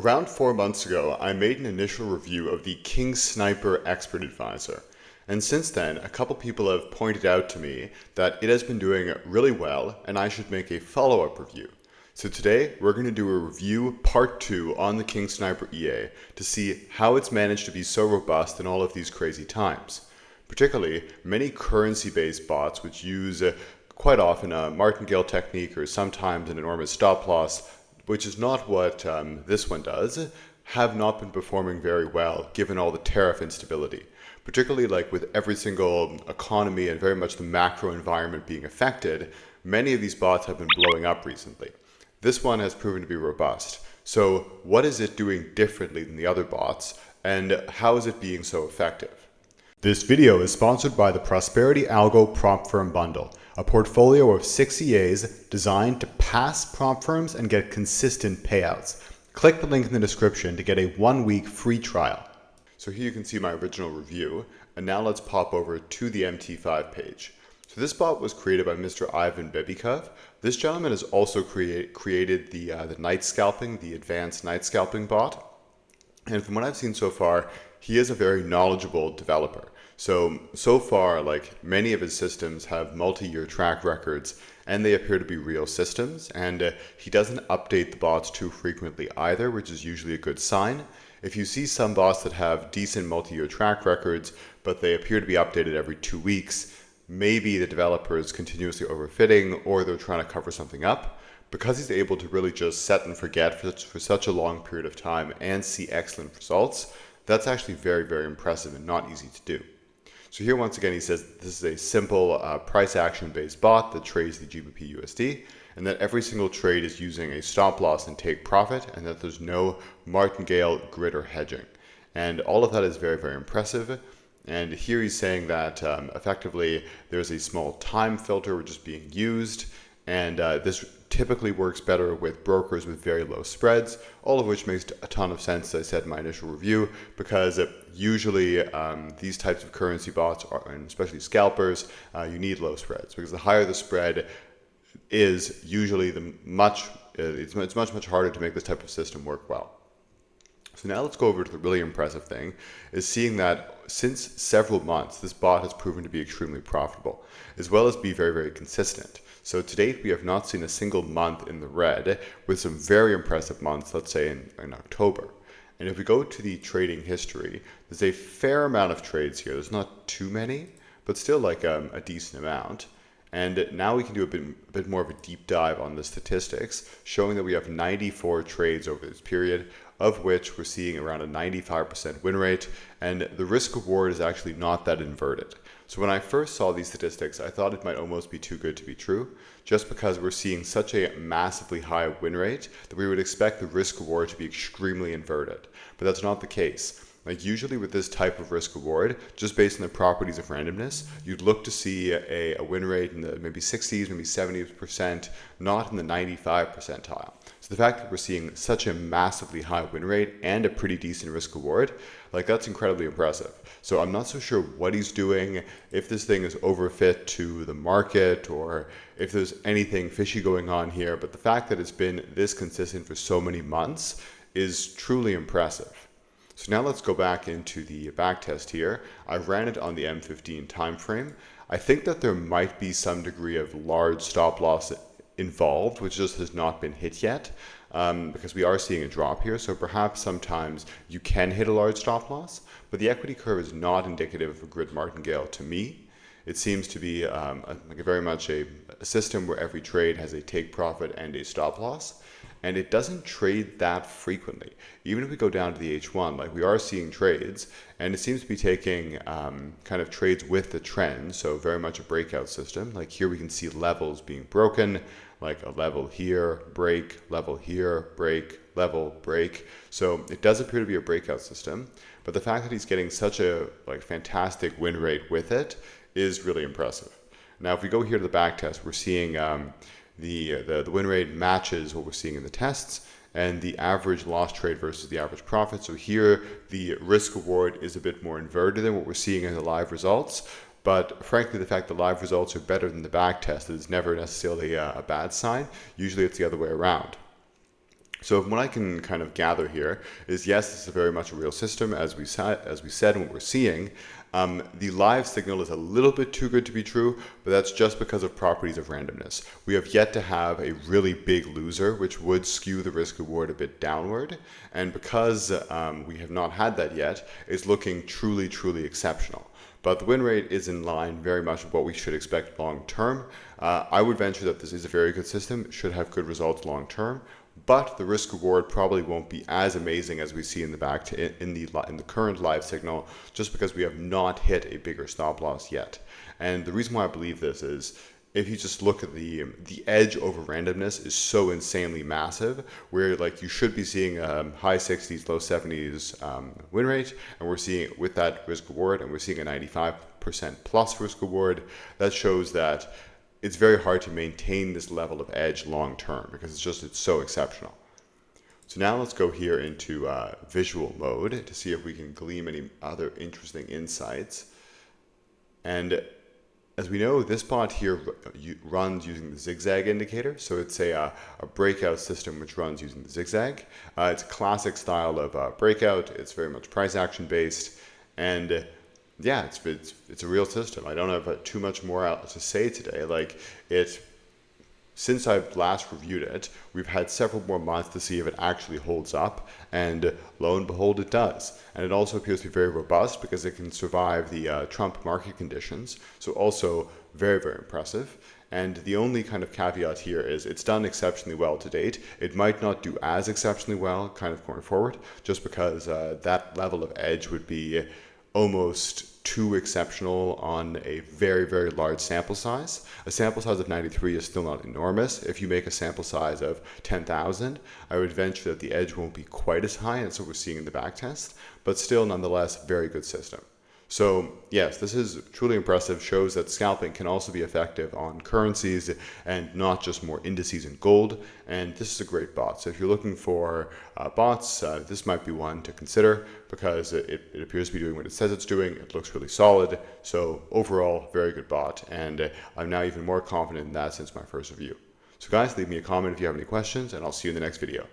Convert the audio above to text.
Around 4 months ago, I made an initial review of the King Sniper Expert Advisor. And since then, a couple people have pointed out to me that it has been doing really well and I should make a follow-up review. So today, we're going to do a review part 2 on the King Sniper EA to see how it's managed to be so robust in all of these crazy times. Particularly, many currency-based bots which use quite often a martingale technique or sometimes an enormous stop loss, which is not what this one does, have not been performing very well given all the tariff instability. Particularly like with every single economy and very much the macro environment being affected, many of these bots have been blowing up recently. This one has proven to be robust. So what is it doing differently than the other bots, and how is it being so effective? This video is sponsored by the Prosperity Algo Prompt Firm Bundle, a portfolio of 6 EAs designed to pass prompt firms and get consistent payouts. Click the link in the description to get a 1-week free trial. So here you can see my original review, and now let's pop over to the MT5 page. So this bot was created by Mr. Ivan Bebikov. This gentleman has also created the night scalping, the advanced night scalping bot. And from what I've seen so far, he is a very knowledgeable developer. So far, like many of his systems have multi-year track records and they appear to be real systems, and he doesn't update the bots too frequently either, which is usually a good sign. If you see some bots that have decent multi-year track records, but they appear to be updated every 2 weeks, maybe the developer is continuously overfitting or they're trying to cover something up. Because he's able to really just set and forget for such a long period of time and see excellent results, that's actually very, very impressive and not easy to do. So here once again he says this is a simple price action based bot that trades the GBP USD, and that every single trade is using a stop loss and take profit, and that there's no martingale, grid, or hedging. And all of that is very, very impressive. And here he's saying that effectively there's a small time filter which is being used, and this typically works better with brokers with very low spreads, all of which makes a ton of sense, as I said in my initial review, because usually these types of currency bots, and especially scalpers, you need low spreads, because the higher the spread is, usually it's much harder to make this type of system work well. So now let's go over to the really impressive thing, is seeing that since several months, this bot has proven to be extremely profitable, as well as be very, very consistent. So to date, we have not seen a single month in the red, with some very impressive months, let's say in October. And if we go to the trading history, there's a fair amount of trades here. There's not too many, but still like a decent amount. And now we can do a bit more of a deep dive on the statistics, showing that we have 94 trades over this period, of which we're seeing around a 95% win rate, and the risk reward is actually not that inverted. So when I first saw these statistics, I thought it might almost be too good to be true, just because we're seeing such a massively high win rate that we would expect the risk reward to be extremely inverted. But that's not the case. Like usually with this type of risk reward, just based on the properties of randomness, you'd look to see a win rate in the maybe 60s, maybe 70%, not in the 95 percentile. So the fact that we're seeing such a massively high win rate and a pretty decent risk reward, like that's incredibly impressive. So I'm not so sure what he's doing, if this thing is overfit to the market or if there's anything fishy going on here, but the fact that it's been this consistent for so many months is truly impressive. So now let's go back into the backtest here. I ran it on the M15 time frame. I think that there might be some degree of large stop loss involved, which just has not been hit yet, because we are seeing a drop here. So perhaps sometimes you can hit a large stop loss, but the equity curve is not indicative of a grid martingale to me. It seems to be very much a system where every trade has a take profit and a stop loss. And it doesn't trade that frequently. Even if we go down to the H1, like we are seeing trades, and it seems to be taking kind of trades with the trend, so very much a breakout system. Like here we can see levels being broken, like a level here, break, level here, break, level, break. So it does appear to be a breakout system, but the fact that he's getting such a fantastic win rate with it is really impressive. Now if we go here to the back test, we're seeing the win rate matches what we're seeing in the tests, and the average loss trade versus the average profit. So here the risk reward is a bit more inverted than what we're seeing in the live results, but frankly the fact that live results are better than the back test is never necessarily a bad sign. Usually it's the other way around. So what I can kind of gather here is, yes, this is very much a real system, as we said, and what we're seeing. The live signal is a little bit too good to be true, but that's just because of properties of randomness. We have yet to have a really big loser, which would skew the risk reward a bit downward. And because we have not had that yet, it's looking truly, truly exceptional. But the win rate is in line very much with what we should expect long term. I would venture that this is a very good system. It should have good results long term, but the risk reward probably won't be as amazing as we see in the current live signal, just because we have not hit a bigger stop loss yet. And the reason why I believe this is, if you just look at the edge over randomness is so insanely massive, where like you should be seeing high 60s, low 70s win rate, and we're seeing with that risk reward, and we're seeing a 95% plus risk reward. That shows that it's very hard to maintain this level of edge long term, because it's so exceptional. So now let's go here into visual mode to see if we can glean any other interesting insights. And as we know, this bot here runs using the zigzag indicator. So it's a breakout system which runs using the zigzag. It's a classic style of breakout. It's very much price action based. And yeah, it's a real system. I don't have too much more to say today. Since I've last reviewed it, we've had several more months to see if it actually holds up, and lo and behold, it does. And it also appears to be very robust because it can survive the Trump market conditions. So also very, very impressive. And the only kind of caveat here is it's done exceptionally well to date. It might not do as exceptionally well kind of going forward, just because that level of edge would be almost too exceptional on a very, very large sample size. A sample size of 93 is still not enormous. If you make a sample size of 10,000, I would venture that the edge won't be quite as high, and that's what we're seeing in the backtest, but still nonetheless very good system. So yes, this is truly impressive, shows that scalping can also be effective on currencies and not just more indices in gold. And this is a great bot. So if you're looking for bots, this might be one to consider, because it appears to be doing what it says it's doing. It looks really solid. So overall, very good bot. And I'm now even more confident in that since my first review. So guys, leave me a comment if you have any questions, and I'll see you in the next video.